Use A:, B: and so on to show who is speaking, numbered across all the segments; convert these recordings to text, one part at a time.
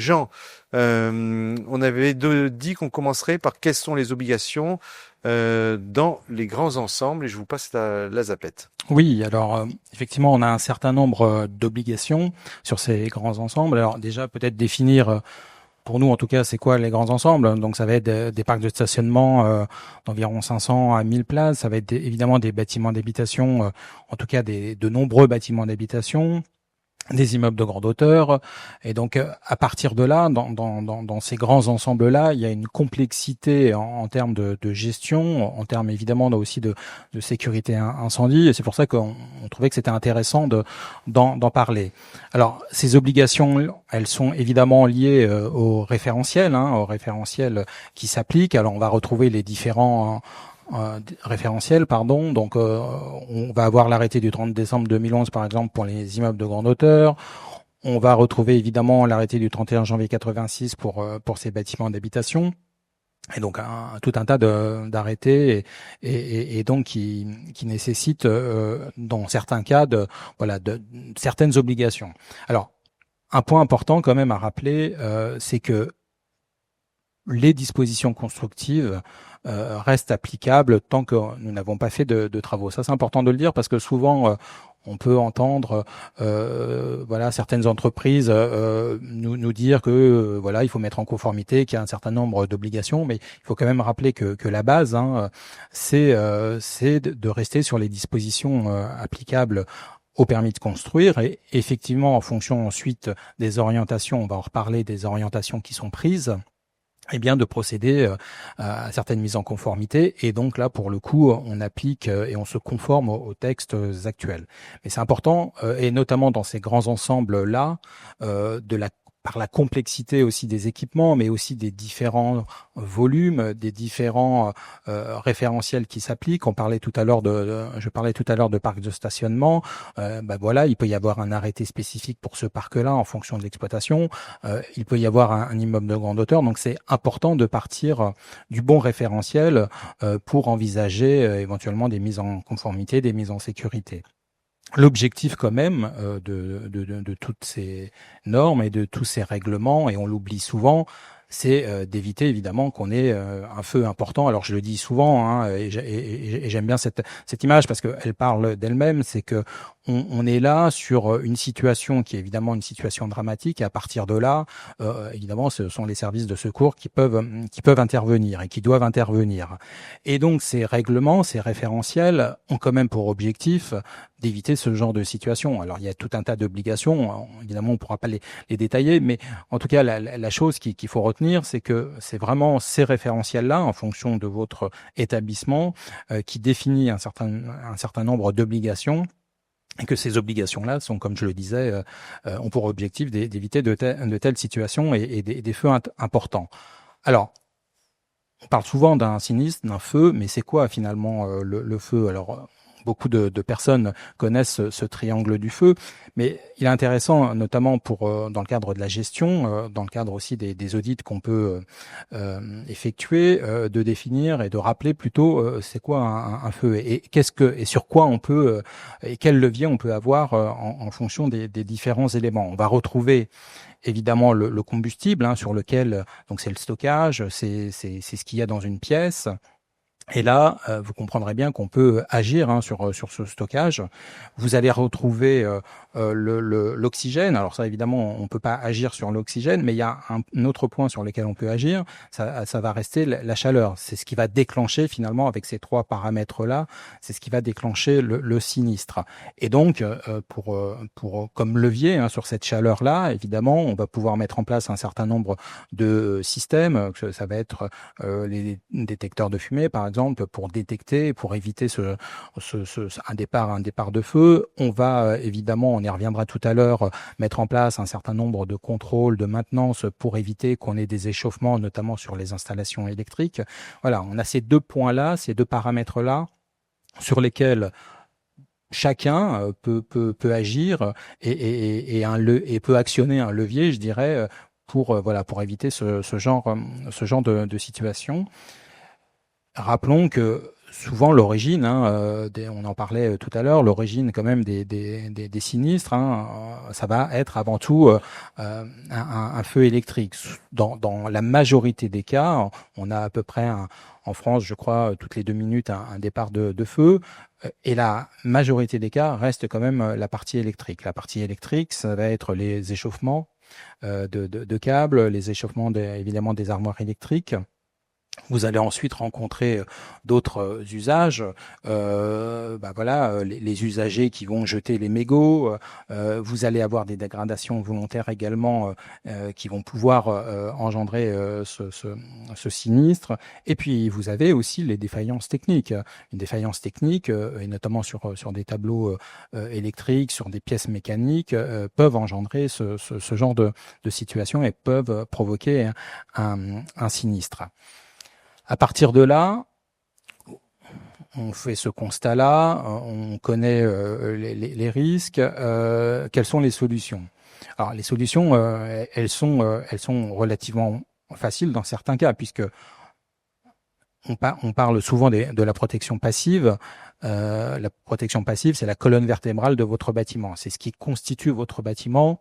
A: Jean, on avait dit qu'on commencerait par quelles sont les obligations dans les grands ensembles, et je vous passe la zapette.
B: Oui, alors effectivement, on a un certain nombre d'obligations sur ces grands ensembles. Alors déjà, peut-être définir, pour nous en tout cas, c'est quoi les grands ensembles. Donc ça va être des parcs de stationnement d'environ 500 à 1000 places. Ça va être évidemment des bâtiments d'habitation, en tout cas de nombreux bâtiments d'habitation, des immeubles de grande hauteur. Et donc à partir de là, dans ces grands ensembles là, il y a une complexité en termes de gestion, en termes évidemment aussi de sécurité incendie, et c'est pour ça qu'on trouvait que c'était intéressant d'en parler. Alors ces obligations, elles sont évidemment liées au référentiel qui s'applique. Alors on va retrouver les différents référentiel, pardon. Donc, on va avoir l'arrêté du 30 décembre 2011, par exemple, pour les immeubles de grande hauteur. On va retrouver évidemment l'arrêté du 31 janvier 86 pour ces bâtiments d'habitation. Et donc tout un tas d'arrêtés et donc qui nécessitent dans certains cas de certaines obligations. Alors, un point important quand même à rappeler, c'est que les dispositions constructives restent applicables tant que nous n'avons pas fait de travaux. Ça, c'est important de le dire parce que souvent, on peut entendre certaines entreprises nous dire que il faut mettre en conformité, qu'il y a un certain nombre d'obligations, mais il faut quand même rappeler que la base, c'est de rester sur les dispositions applicables au permis de construire, et effectivement, en fonction ensuite des orientations, on va en reparler, des orientations qui sont prises, eh bien de procéder à certaines mises en conformité, et donc là pour le coup on applique et on se conforme aux textes actuels. Mais c'est important, et notamment dans ces grands ensembles là, par la complexité aussi des équipements, mais aussi des différents volumes, des différents référentiels qui s'appliquent. Je parlais tout à l'heure de parcs de stationnement. Il peut y avoir un arrêté spécifique pour ce parc-là en fonction de l'exploitation. Il peut y avoir un immeuble de grande hauteur. Donc c'est important de partir du bon référentiel pour envisager éventuellement des mises en conformité, des mises en sécurité. L'objectif quand même de toutes ces normes et de tous ces règlements, et on l'oublie souvent, c'est d'éviter évidemment qu'on ait un feu important. Alors je le dis souvent, et j'aime bien cette image parce qu'elle parle d'elle-même, c'est que on est là sur une situation qui est évidemment une situation dramatique, et à partir de là, évidemment, ce sont les services de secours qui peuvent intervenir et qui doivent intervenir. Et donc ces règlements, ces référentiels ont quand même pour objectif d'éviter ce genre de situation. Alors il y a tout un tas d'obligations, évidemment on ne pourra pas les détailler, mais en tout cas la chose qu'il faut retenir, c'est que c'est vraiment ces référentiels-là, en fonction de votre établissement, qui définit un certain nombre d'obligations, et que ces obligations-là sont, comme je le disais, ont pour objectif d'éviter de telles situations et des feux importants. Alors, on parle souvent d'un sinistre, d'un feu, mais c'est quoi finalement le feu? Alors, beaucoup de personnes connaissent ce triangle du feu, mais il est intéressant, notamment dans le cadre de la gestion, dans le cadre aussi des audits qu'on peut effectuer, de définir et de rappeler plutôt c'est quoi un feu, et sur quoi on peut et quel levier on peut avoir en fonction des différents éléments. On va retrouver évidemment le combustible, sur lequel, donc c'est le stockage, c'est ce qu'il y a dans une pièce. Et là, vous comprendrez bien qu'on peut agir sur ce stockage. Vous allez retrouver l'oxygène. Alors ça, évidemment, on peut pas agir sur l'oxygène, mais il y a un autre point sur lequel on peut agir. Ça va rester la chaleur. C'est ce qui va déclencher finalement, avec ces trois paramètres-là, c'est ce qui va déclencher le sinistre. Et donc, comme levier sur cette chaleur-là, évidemment, on va pouvoir mettre en place un certain nombre de systèmes. Ça va être les détecteurs de fumée, par exemple, pour détecter, pour éviter un départ de feu. On va évidemment, on y reviendra tout à l'heure, mettre en place un certain nombre de contrôles de maintenance pour éviter qu'on ait des échauffements, notamment sur les installations électriques. Voilà, on a ces deux points-là, ces deux paramètres-là, sur lesquels chacun peut agir et peut actionner un levier, je dirais, pour éviter ce genre de situation. Rappelons que souvent l'origine, on en parlait tout à l'heure, l'origine quand même des sinistres, ça va être avant tout un feu électrique. Dans la majorité des cas, on a à peu près en France, je crois, toutes les 2 minutes un départ de feu. Et la majorité des cas reste quand même la partie électrique. La partie électrique, ça va être les échauffements de câbles, les échauffements évidemment des armoires électriques. Vous allez ensuite rencontrer d'autres usages, les usagers qui vont jeter les mégots. Vous allez avoir des dégradations volontaires également qui vont pouvoir engendrer ce sinistre. Et puis vous avez aussi les défaillances techniques. Une défaillance technique, et notamment sur des tableaux électriques, sur des pièces mécaniques, peuvent engendrer ce genre de situation et peuvent provoquer un sinistre. À partir de là, on fait ce constat-là, on connaît les risques. Quelles sont les solutions? Alors, les solutions, elles sont relativement faciles dans certains cas, puisque on parle souvent de la protection passive. La protection passive, c'est la colonne vertébrale de votre bâtiment. C'est ce qui constitue votre bâtiment.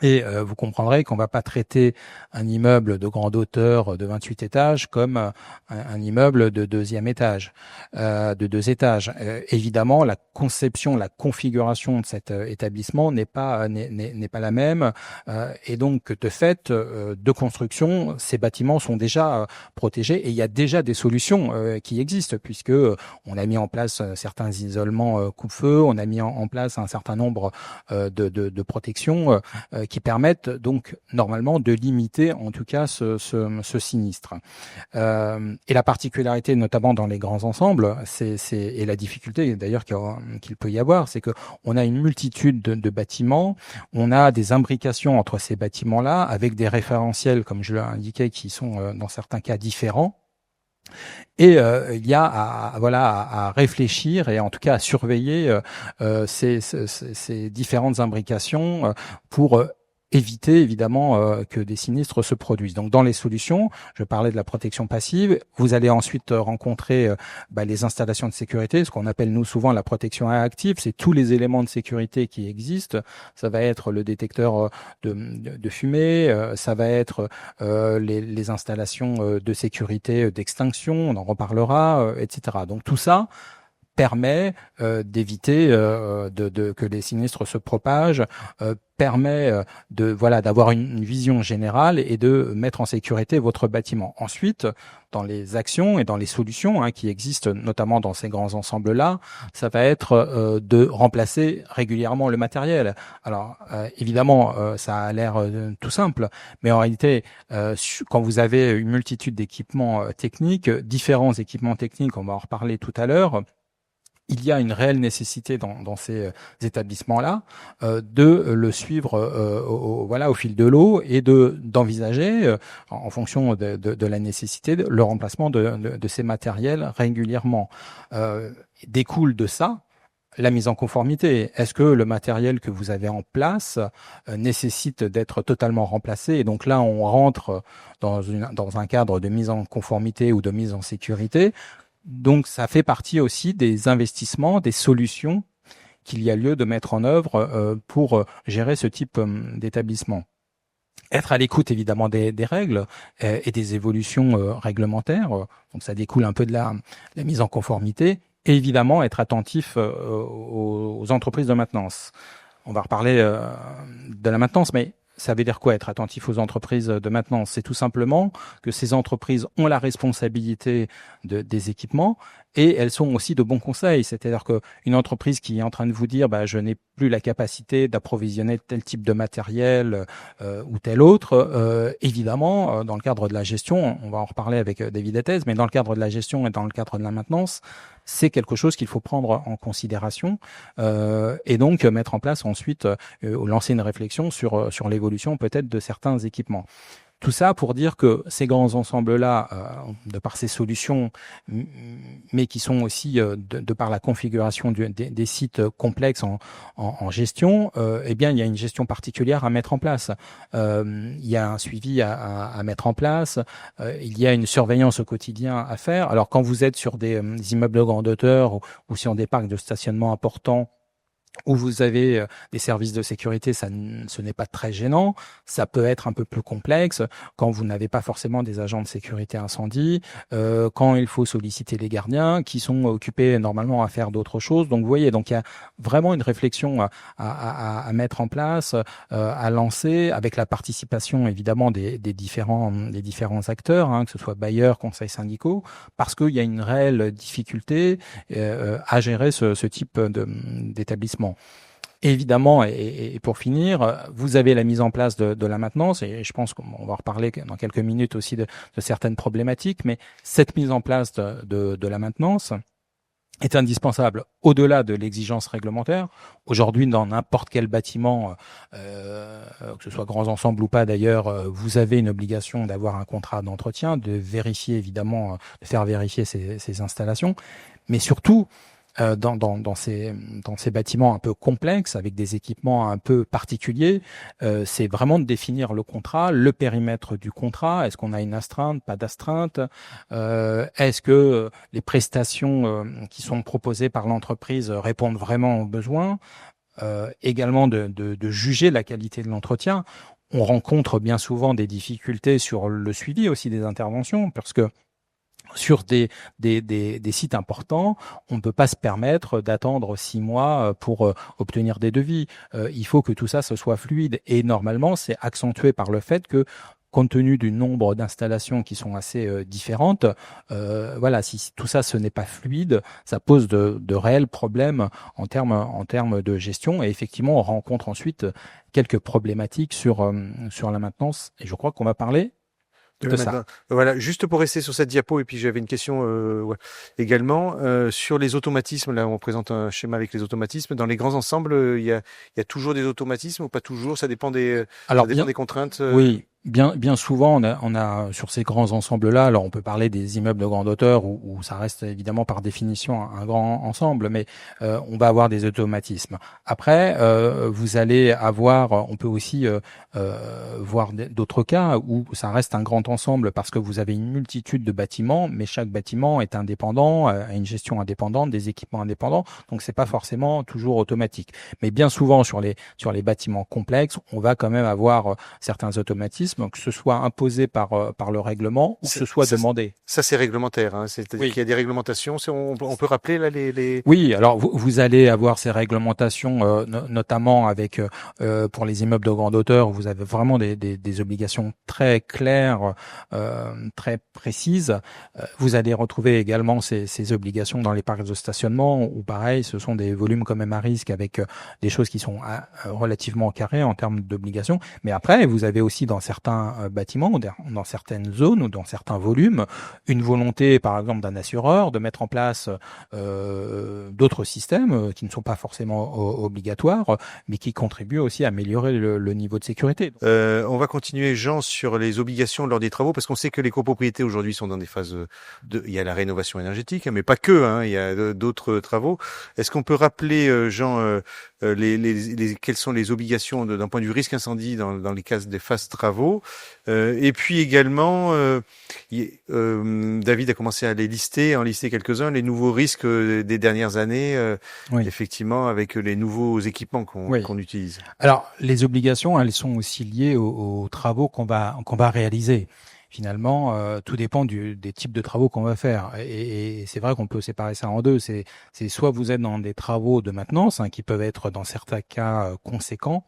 B: Et vous comprendrez qu'on va pas traiter un immeuble de grande hauteur de 28 étages comme un immeuble de 2e étage, de 2 étages. Évidemment, la conception, la configuration de cet établissement n'est pas la même, et donc de fait, de construction, ces bâtiments sont déjà protégés et il y a déjà des solutions qui existent puisque on a mis en place certains isolements coupe-feu, on a mis en place un certain nombre de protections qui permettent donc normalement de limiter en tout cas ce sinistre. Et la particularité notamment dans les grands ensembles, et la difficulté d'ailleurs qu'il peut y avoir, c'est que on a une multitude de bâtiments, on a des imbrications entre ces bâtiments-là avec des référentiels, comme je l'ai indiqué, qui sont dans certains cas différents. Et il y a à réfléchir et en tout cas à surveiller ces différentes imbrications pour éviter évidemment que des sinistres se produisent. Donc dans les solutions, je parlais de la protection passive, vous allez ensuite rencontrer les installations de sécurité, ce qu'on appelle nous souvent la protection active, c'est tous les éléments de sécurité qui existent. Ça va être le détecteur de fumée, ça va être les installations de sécurité d'extinction, on en reparlera, etc. Donc tout ça permet d'éviter que les sinistres se propagent, permet d'avoir une vision générale et de mettre en sécurité votre bâtiment. Ensuite, dans les actions et dans les solutions qui existent, notamment dans ces grands ensembles-là, ça va être de remplacer régulièrement le matériel. Alors, évidemment, ça a l'air tout simple, mais en réalité, quand vous avez une multitude d'équipements techniques, différents équipements techniques, on va en reparler tout à l'heure, il y a une réelle nécessité dans ces établissements-là de le suivre au fil de l'eau et d'envisager en fonction de la nécessité le remplacement de ces matériels régulièrement. Découle de ça la mise en conformité. Est-ce que le matériel que vous avez en place nécessite d'être totalement remplacé? Et donc là, on rentre dans un cadre de mise en conformité ou de mise en sécurité. Donc, ça fait partie aussi des investissements, des solutions qu'il y a lieu de mettre en œuvre pour gérer ce type d'établissement. Être à l'écoute, évidemment, des règles et des évolutions réglementaires. Donc, ça découle un peu de la mise en conformité. Et évidemment, être attentif aux entreprises de maintenance. On va reparler de la maintenance, mais ça veut dire quoi, être attentif aux entreprises de maintenance? C'est tout simplement que ces entreprises ont la responsabilité des équipements et elles sont aussi de bons conseils. C'est-à-dire qu'une entreprise qui est en train de vous dire je n'ai plus la capacité d'approvisionner tel type de matériel ou tel autre, évidemment, dans le cadre de la gestion, on va en reparler avec David Ettez, mais dans le cadre de la gestion et dans le cadre de la maintenance, c'est quelque chose qu'il faut prendre en considération et donc mettre en place ensuite, lancer une réflexion sur l'évolution peut-être de certains équipements. Tout ça pour dire que ces grands ensembles-là, de par ces solutions, mais qui sont aussi de par la configuration des sites complexes en gestion, eh bien il y a une gestion particulière à mettre en place. Il y a un suivi à mettre en place. Il y a une surveillance au quotidien à faire. Alors quand vous êtes sur des immeubles de grande hauteur ou sur des parcs de stationnement importants, où vous avez des services de sécurité, ce n'est pas très gênant. Ça peut être un peu plus complexe quand vous n'avez pas forcément des agents de sécurité incendie, quand il faut solliciter les gardiens qui sont occupés normalement à faire d'autres choses. Donc vous voyez, donc il y a vraiment une réflexion à mettre en place, à lancer, avec la participation évidemment des différents acteurs, hein, que ce soit bailleurs, conseils syndicaux, parce qu'il y a une réelle difficulté à gérer ce type d'établissement. Évidemment, et pour finir, vous avez la mise en place de la maintenance, et je pense qu'on va reparler dans quelques minutes aussi de certaines problématiques, mais cette mise en place de la maintenance est indispensable au-delà de l'exigence réglementaire. Aujourd'hui, dans n'importe quel bâtiment, que ce soit grands ensembles ou pas d'ailleurs, vous avez une obligation d'avoir un contrat d'entretien, de vérifier évidemment, de faire vérifier ces installations, mais surtout, dans ces bâtiments un peu complexes avec des équipements un peu particuliers, c'est vraiment de définir le contrat, le périmètre du contrat. Est-ce qu'on a une astreinte, pas d'astreinte, est-ce que les prestations qui sont proposées par l'entreprise répondent vraiment aux besoins, également de juger la qualité de l'entretien. On rencontre bien souvent des difficultés sur le suivi aussi des interventions, parce que sur des sites importants, on ne peut pas se permettre d'attendre 6 mois pour obtenir des devis. Il faut que tout ça se soit fluide, et normalement, c'est accentué par le fait que, compte tenu du nombre d'installations qui sont assez différentes, voilà, si tout ça ce n'est pas fluide, ça pose de réels problèmes en termes de gestion, et effectivement, on rencontre ensuite quelques problématiques sur la maintenance, et je crois qu'on va parler de ça.
A: Voilà, juste pour rester sur cette diapo, et puis j'avais une question ouais, également sur les automatismes. Là, on présente un schéma avec les automatismes. Dans les grands ensembles, il y a toujours des automatismes ou pas toujours? Ça dépend
B: Alors,
A: des contraintes.
B: Oui, bien souvent, on a sur ces grands ensembles-là, alors on peut parler des immeubles de grande hauteur où ça reste évidemment par définition un grand ensemble, mais on va avoir des automatismes. Après, vous allez avoir, on peut aussi voir d'autres cas où ça reste un grand ensemble parce que vous avez une multitude de bâtiments, mais chaque bâtiment est indépendant, a une gestion indépendante, des équipements indépendants, donc c'est pas forcément toujours automatique. Mais bien souvent sur les bâtiments complexes, on va quand même avoir certains automatismes, que ce soit imposé par le règlement ou que ce soit demandé.
A: Ça, c'est réglementaire, hein, c'est-à-dire qu'il y a des réglementations. On peut rappeler là les...
B: Oui, alors vous allez avoir ces réglementations, notamment avec pour les immeubles de grande hauteur, où vous avez vraiment des obligations très claires, très précises. Vous allez retrouver également ces obligations dans les parcs de stationnement, où pareil, ce sont des volumes quand même à risque, avec des choses qui sont relativement carrées en termes d'obligations. Mais après, vous avez aussi dans certains bâtiments, ou dans certaines zones ou dans certains volumes, une volonté, par exemple, d'un assureur de mettre en place d'autres systèmes qui ne sont pas forcément obligatoires, mais qui contribuent aussi à améliorer le niveau de sécurité.
A: On va continuer, Jean, sur les obligations lors des travaux, parce qu'on sait que les copropriétés aujourd'hui sont dans des phases il y a la rénovation énergétique, mais pas que, hein, il y a d'autres travaux. Est-ce qu'on peut rappeler, Jean, quelles sont les obligations d'un point de vue risque incendie dans les cas des phases travaux, et puis également, David a commencé à en lister quelques-uns, les nouveaux risques des dernières années, oui. Effectivement, avec les nouveaux équipements qu'on utilise.
B: Alors, les obligations, elles sont aussi liées aux travaux qu'on va réaliser. Finalement, tout dépend des types de travaux qu'on va faire. Et c'est vrai qu'on peut séparer ça en deux. C'est soit vous êtes dans des travaux de maintenance, hein, qui peuvent être dans certains cas conséquents,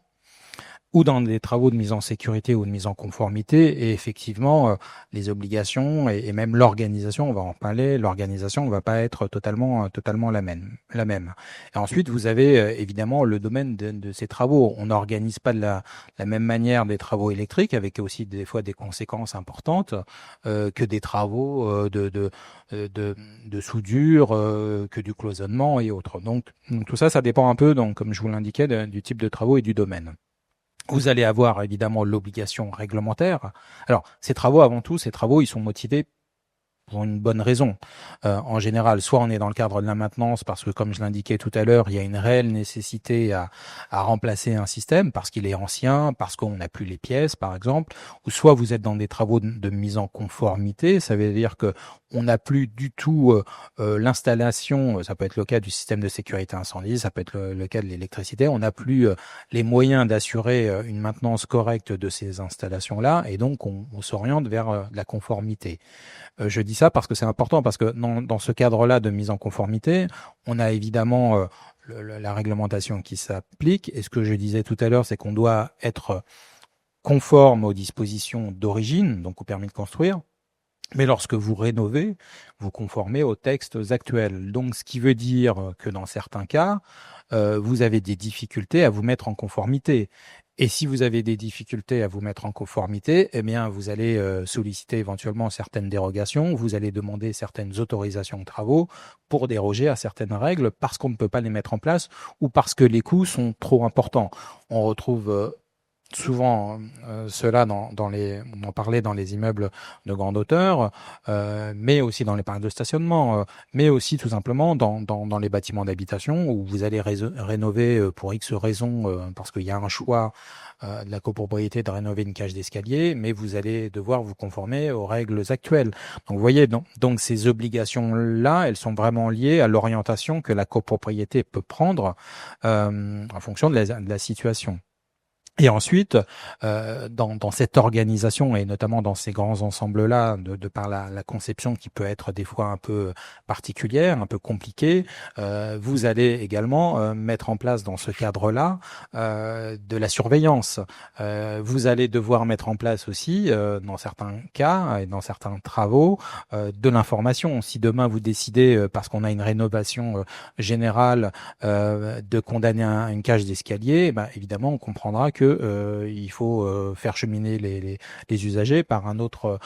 B: ou dans des travaux de mise en sécurité ou de mise en conformité. Et effectivement, les obligations et même l'organisation, on va en parler, l'organisation ne va pas être totalement la même. Et ensuite, vous avez évidemment le domaine de ces travaux. On n'organise pas de la même manière des travaux électriques, avec aussi des fois des conséquences importantes, que des travaux de soudure, que du cloisonnement et autres. Donc tout ça dépend un peu, donc, comme je vous l'indiquais, du type de travaux et du domaine. Vous allez avoir évidemment l'obligation réglementaire. Alors, ces travaux, avant tout, ils sont motivés pour une bonne raison. En général, soit on est dans le cadre de la maintenance parce que, comme je l'indiquais tout à l'heure, il y a une réelle nécessité à remplacer un système parce qu'il est ancien, parce qu'on n'a plus les pièces, par exemple, ou soit vous êtes dans des travaux de mise en conformité. Ça veut dire que on n'a plus du tout l'installation. Ça peut être le cas du système de sécurité incendie, ça peut être le cas de l'électricité. On n'a plus les moyens d'assurer une maintenance correcte de ces installations-là, et donc on s'oriente vers la conformité. Je dis ça parce que c'est important, parce que dans ce cadre-là de mise en conformité, on a évidemment la réglementation qui s'applique. Et ce que je disais tout à l'heure, c'est qu'on doit être conforme aux dispositions d'origine, donc au permis de construire. Mais lorsque vous rénovez, vous conformez aux textes actuels. Donc, ce qui veut dire que dans certains cas, vous avez des difficultés à vous mettre en conformité. Et si vous avez des difficultés à vous mettre en conformité, eh bien, vous allez solliciter éventuellement certaines dérogations, vous allez demander certaines autorisations de travaux pour déroger à certaines règles parce qu'on ne peut pas les mettre en place ou parce que les coûts sont trop importants. On retrouve souvent cela on en parlait dans les immeubles de grande hauteur, mais aussi dans les parcs de stationnement, mais aussi tout simplement dans les bâtiments d'habitation où vous allez rénover pour X raisons, parce qu'il y a un choix de la copropriété de rénover une cage d'escalier, mais vous allez devoir vous conformer aux règles actuelles. Donc vous voyez, donc ces obligations-là, elles sont vraiment liées à l'orientation que la copropriété peut prendre en fonction de la situation. Et ensuite, dans cette organisation et notamment dans ces grands ensembles-là, de par la conception qui peut être des fois un peu particulière, un peu compliquée, vous allez également mettre en place dans ce cadre-là de la surveillance. Vous allez devoir mettre en place aussi, dans certains cas et dans certains travaux, de l'information. Si demain vous décidez, parce qu'on a une rénovation générale, de condamner une cage d'escalier, ben, évidemment, on comprendra que il faut faire cheminer les usagers par une autre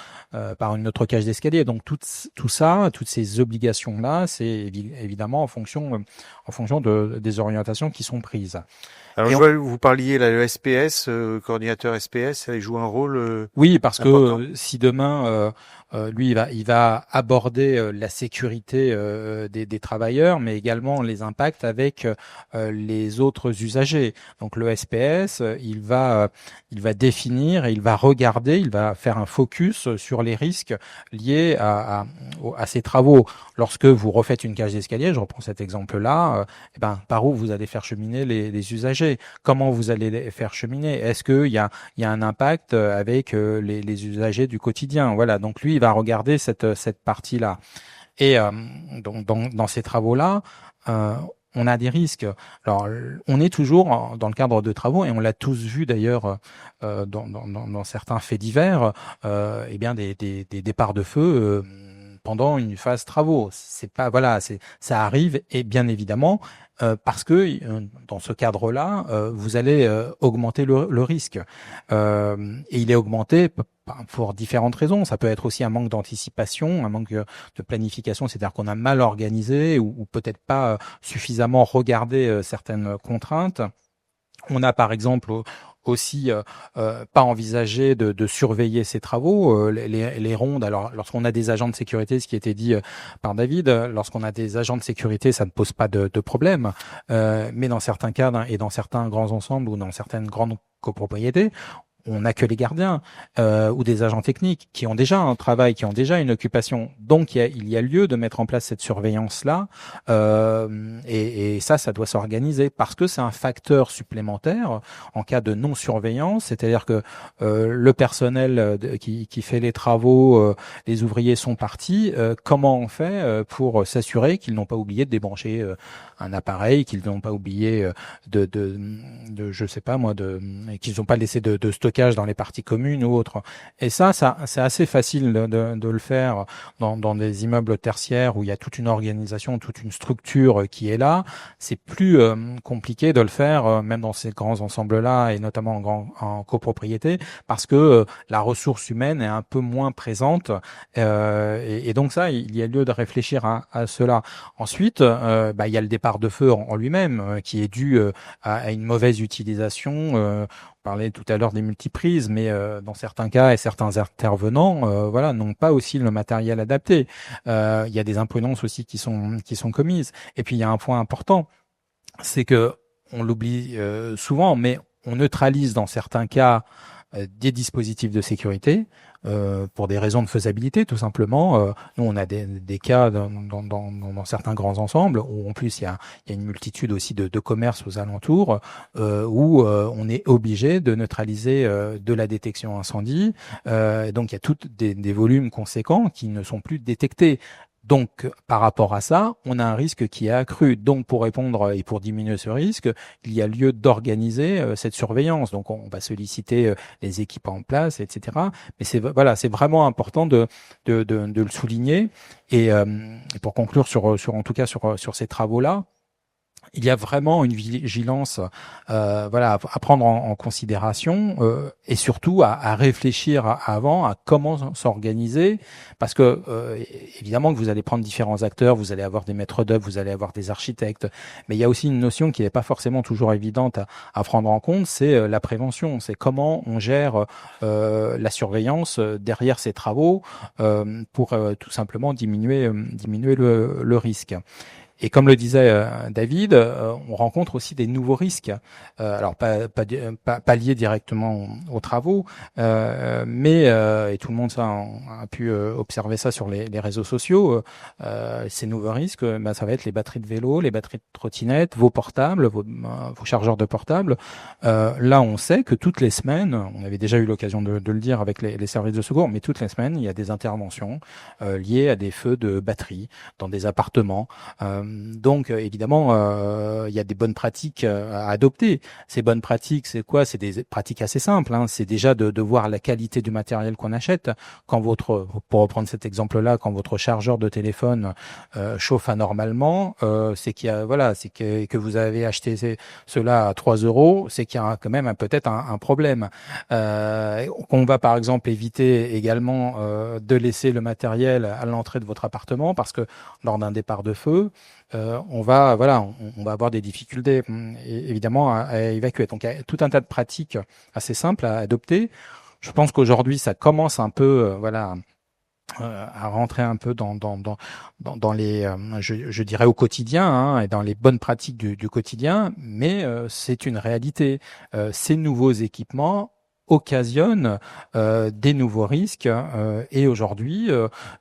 B: cage d'escalier. Donc tout ça, toutes ces obligations là, c'est évidemment en fonction des orientations qui sont prises.
A: Alors, je vois que vous parliez là, le SPS, coordinateur SPS, ça joue un rôle
B: oui, parce
A: important.
B: que si demain, lui, il va aborder la sécurité des travailleurs, mais également les impacts avec les autres usagers. Donc le SPS, il va définir, et il va regarder, il va faire un focus sur les risques liés à ces travaux. Lorsque vous refaites une cage d'escalier, je reprends cet exemple-là, par où vous allez faire cheminer les usagers? Comment vous allez les faire cheminer? Est-ce qu'il y a un impact avec les usagers du quotidien? Voilà, donc lui, il va regarder cette partie-là. Et donc dans ces travaux-là, on a des risques. Alors, on est toujours dans le cadre de travaux, et on l'a tous vu d'ailleurs dans certains faits divers, eh bien des départs de feu pendant une phase travaux. C'est pas, voilà, ça arrive, et bien évidemment parce que dans ce cadre-là, vous allez augmenter le risque. Et il est augmenté pour différentes raisons. Ça peut être aussi un manque d'anticipation, un manque de planification, c'est-à-dire qu'on a mal organisé ou peut-être pas suffisamment regardé certaines contraintes. On a par exemple aussi pas envisagé de surveiller ces travaux, les rondes. Alors, lorsqu'on a des agents de sécurité, ce qui a été dit par David, lorsqu'on a des agents de sécurité, ça ne pose pas de problème. Mais dans certains cas et dans certains grands ensembles ou dans certaines grandes copropriétés, on n'a que les gardiens ou des agents techniques qui ont déjà un travail, qui ont déjà une occupation. Donc, il y a lieu de mettre en place cette surveillance-là. Et ça doit s'organiser parce que c'est un facteur supplémentaire en cas de non-surveillance. C'est-à-dire que le personnel qui fait les travaux, les ouvriers sont partis. Comment on fait pour s'assurer qu'ils n'ont pas oublié de débrancher un appareil, qu'ils n'ont pas oublié je sais pas moi, qu'ils n'ont pas laissé de stockage dans les parties communes ou autres. Et ça c'est assez facile de le faire dans des immeubles tertiaires où il y a toute une organisation, toute une structure qui est là. C'est plus compliqué de le faire même dans ces grands ensembles-là et notamment en copropriété parce que la ressource humaine est un peu moins présente et donc ça, il y a lieu de réfléchir à cela. Ensuite, il y a le départ de feu en lui-même qui est dû à une mauvaise utilisation parlais tout à l'heure des multiprises, mais dans certains cas et certains intervenants, voilà, n'ont pas aussi le matériel adapté. Il y a des imprudences aussi qui sont commises. Et puis il y a un point important, c'est que on l'oublie souvent, mais on neutralise dans certains cas des dispositifs de sécurité pour des raisons de faisabilité, tout simplement. Nous, on a des cas dans certains grands ensembles où en plus il y a une multitude aussi de commerces aux alentours où on est obligé de neutraliser de la détection incendie. Donc il y a toutes des volumes conséquents qui ne sont plus détectés. Donc, par rapport à ça, on a un risque qui est accru. Donc, pour répondre et pour diminuer ce risque, il y a lieu d'organiser cette surveillance. Donc, on va solliciter les équipes en place, etc. Mais c'est vraiment important de le souligner. Et pour conclure en tout cas sur ces travaux-là, il y a vraiment une vigilance à prendre en considération et surtout à réfléchir avant à comment s'organiser, parce que évidemment que vous allez prendre différents acteurs, vous allez avoir des maîtres d'œuvre, vous allez avoir des architectes, mais il y a aussi une notion qui n'est pas forcément toujours évidente à prendre en compte, c'est la prévention, c'est comment on gère la surveillance derrière ces travaux pour tout simplement diminuer le risque. Et comme le disait David, on rencontre aussi des nouveaux risques. Alors pas liés directement aux travaux, mais et tout le monde a pu observer ça sur les réseaux sociaux. Ces nouveaux risques, ça va être les batteries de vélo, les batteries de trottinette, vos portables, vos chargeurs de portables. Là, on sait que toutes les semaines, on avait déjà eu l'occasion de le dire avec les services de secours, mais toutes les semaines, il y a des interventions liées à des feux de batterie dans des appartements. Donc évidemment, il y a des bonnes pratiques à adopter. Ces bonnes pratiques, c'est quoi? C'est des pratiques assez simples. C'est déjà de voir la qualité du matériel qu'on achète. Quand pour reprendre cet exemple-là, quand votre chargeur de téléphone chauffe anormalement, c'est que vous avez acheté cela à 3 €, c'est qu'il y a quand même peut-être un problème. On va par exemple éviter également de laisser le matériel à l'entrée de votre appartement parce que lors d'un départ de feu, on va avoir des difficultés évidemment à évacuer. Donc il y a tout un tas de pratiques assez simples à adopter. Je pense qu'aujourd'hui ça commence un peu à rentrer un peu dans les je dirais au quotidien et dans les bonnes pratiques du quotidien, mais c'est une réalité. Ces nouveaux équipements occasionnent des nouveaux risques et aujourd'hui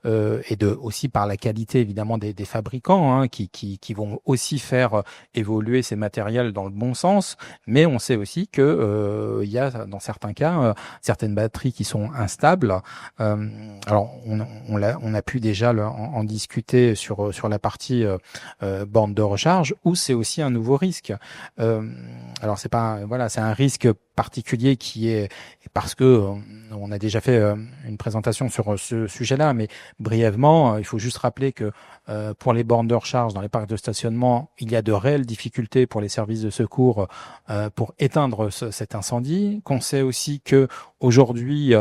B: et aussi par la qualité évidemment des fabricants qui vont aussi faire évoluer ces matériels dans le bon sens, mais on sait aussi que il y a dans certains cas certaines batteries qui sont instables. Alors on a pu déjà en discuter sur la partie borne de recharge où c'est aussi un nouveau risque. Alors c'est un risque particulier qui est parce que on a déjà fait une présentation sur ce sujet-là, mais brièvement, il faut juste rappeler que pour les bornes de recharge dans les parcs de stationnement, il y a de réelles difficultés pour les services de secours pour éteindre cet incendie. Qu'on sait aussi que aujourd'hui,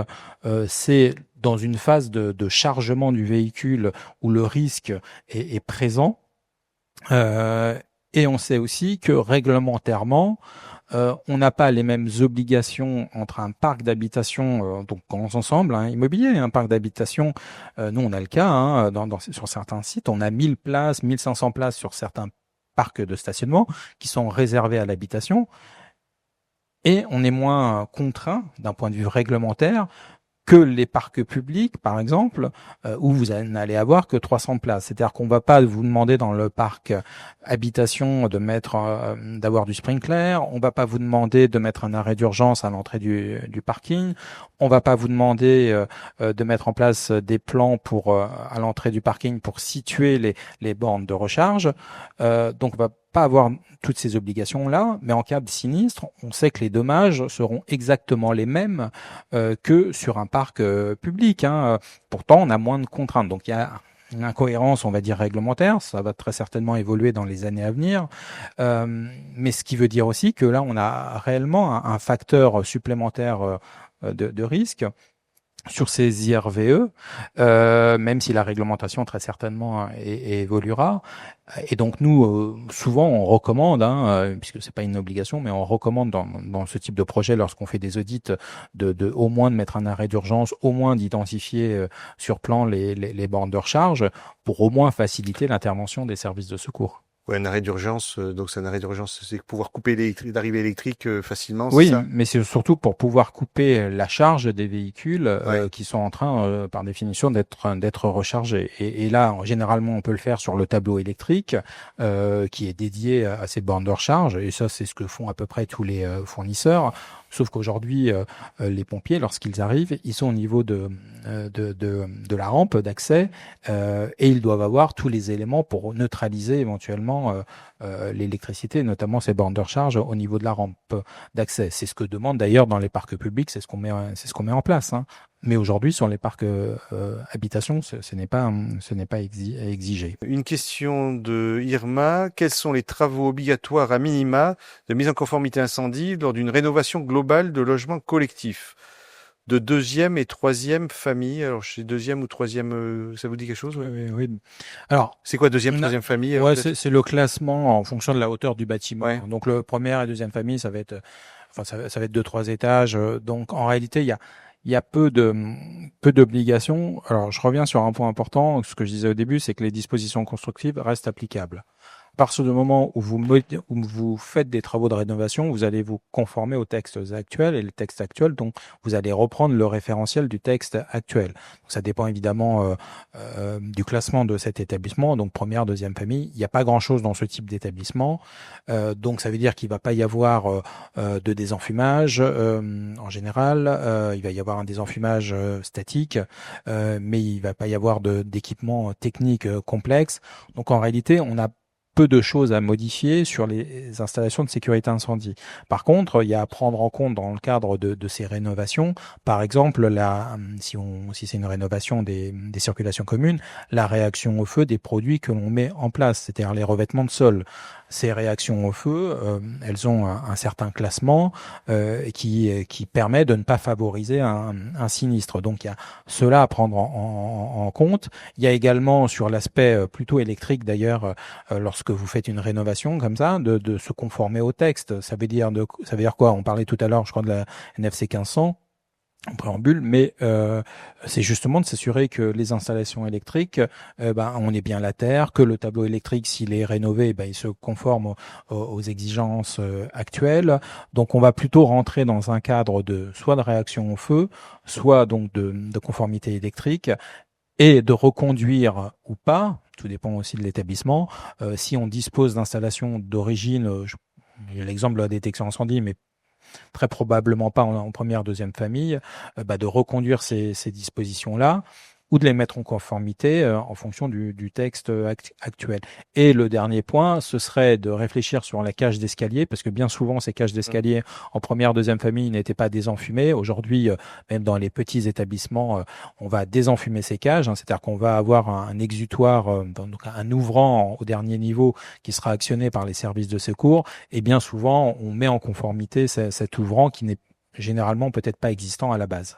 B: c'est dans une phase de chargement du véhicule où le risque est présent. Et on sait aussi que réglementairement, on n'a pas les mêmes obligations entre un parc d'habitation, donc grands ensembles immobiliers, un parc d'habitation. Nous, on a le cas sur certains sites, on a 1000 places, 1500 places sur certains parcs de stationnement qui sont réservés à l'habitation, et on est moins contraint d'un point de vue réglementaire que les parcs publics, par exemple, où vous n'allez avoir que 300 places. C'est-à-dire qu'on va pas vous demander dans le parc habitation d'avoir du sprinkler, on va pas vous demander de mettre un arrêt d'urgence à l'entrée du parking, on va pas vous demander de mettre en place des plans à l'entrée du parking pour situer les bornes de recharge. Donc on va pas avoir toutes ces obligations-là, mais en cas de sinistre, on sait que les dommages seront exactement les mêmes que sur un parc public. Pourtant, on a moins de contraintes. Donc, il y a une incohérence, on va dire, réglementaire. Ça va très certainement évoluer dans les années à venir. Mais ce qui veut dire aussi que là, on a réellement un facteur supplémentaire de risque sur ces IRVE, même si la réglementation très certainement évoluera. Et donc nous, souvent, on recommande, puisque c'est pas une obligation, mais on recommande dans ce type de projet, lorsqu'on fait des audits, de au moins de mettre un arrêt d'urgence, au moins d'identifier sur plan les bornes de recharge, pour au moins faciliter l'intervention des services de secours.
A: Ouais, un arrêt d'urgence, donc c'est un arrêt d'urgence, c'est pouvoir couper l'arrivée électrique facilement, c'est
B: Oui,
A: ça?
B: mais c'est surtout pour pouvoir couper la charge des véhicules
A: Ouais.
B: qui sont en train, par définition, d'être rechargés. Et là, généralement, on peut le faire sur le tableau électrique qui est dédié à ces bornes de recharge. Et ça, c'est ce que font à peu près tous les fournisseurs. Sauf qu'aujourd'hui, les pompiers, lorsqu'ils arrivent, ils sont au niveau de la rampe d'accès et ils doivent avoir tous les éléments pour neutraliser éventuellement l'électricité, notamment ces bornes de recharge au niveau de la rampe d'accès. C'est ce que demande d'ailleurs dans les parcs publics, c'est ce qu'on met en place. Mais aujourd'hui, sur les parcs habitations, ce n'est pas exigé.
A: Une question de Irma. Quels sont les travaux obligatoires à minima de mise en conformité incendie lors d'une rénovation globale de logements collectifs de deuxième et troisième famille? Alors, chez deuxième ou troisième, ça vous dit quelque chose?
B: Oui. Alors,
A: c'est quoi deuxième, troisième famille? Alors,
B: ouais, c'est le classement en fonction de la hauteur du bâtiment.
A: Ouais.
B: Donc, le première et deuxième famille, ça va être 2-3 étages. Donc, en réalité, il y a peu d'obligations. Alors, je reviens sur un point important. Ce que je disais au début, c'est que les dispositions constructives restent applicables. À partir du moment où vous faites des travaux de rénovation, vous allez vous conformer aux textes actuels et les textes actuels, donc vous allez reprendre le référentiel du texte actuel. Donc, ça dépend évidemment du classement de cet établissement. Donc première, deuxième famille, il n'y a pas grand-chose dans ce type d'établissement. Donc ça veut dire qu'il ne va pas y avoir de désenfumage en général. Il va y avoir un désenfumage statique, mais il ne va pas y avoir d'équipement technique complexe. Donc en réalité, on a peu de choses à modifier sur les installations de sécurité incendie. Par contre, il y a à prendre en compte dans le cadre de ces rénovations, par exemple, si c'est une rénovation des circulations communes, la réaction au feu des produits que l'on met en place, c'est-à-dire les revêtements de sol. Ces réactions au feu, elles ont un certain classement qui permet de ne pas favoriser un sinistre. Donc il y a cela à prendre en compte. Il y a également sur l'aspect plutôt électrique d'ailleurs, lorsque vous faites une rénovation comme ça, de se conformer au texte. Ça veut dire quoi? On parlait tout à l'heure, je crois, de la NFC 1500 en préambule, mais c'est justement de s'assurer que les installations électriques, on est bien la terre, que le tableau électrique, s'il est rénové, il se conforme aux exigences actuelles. Donc on va plutôt rentrer dans un cadre soit de réaction au feu, soit donc de conformité électrique, et de reconduire ou pas, tout dépend aussi de l'établissement, si on dispose d'installations d'origine, il y a l'exemple de la détection incendie, mais très probablement pas en première, deuxième famille, de reconduire ces dispositions-là ou de les mettre en conformité en fonction du texte actuel. Et le dernier point, ce serait de réfléchir sur la cage d'escalier, parce que bien souvent, ces cages d'escalier en première, deuxième famille n'étaient pas désenfumées. Aujourd'hui, même dans les petits établissements, on va désenfumer ces cages, c'est-à-dire qu'on va avoir un exutoire, donc un ouvrant au dernier niveau qui sera actionné par les services de secours. Et bien souvent, on met en conformité cet ouvrant qui n'est généralement peut-être pas existant à la base.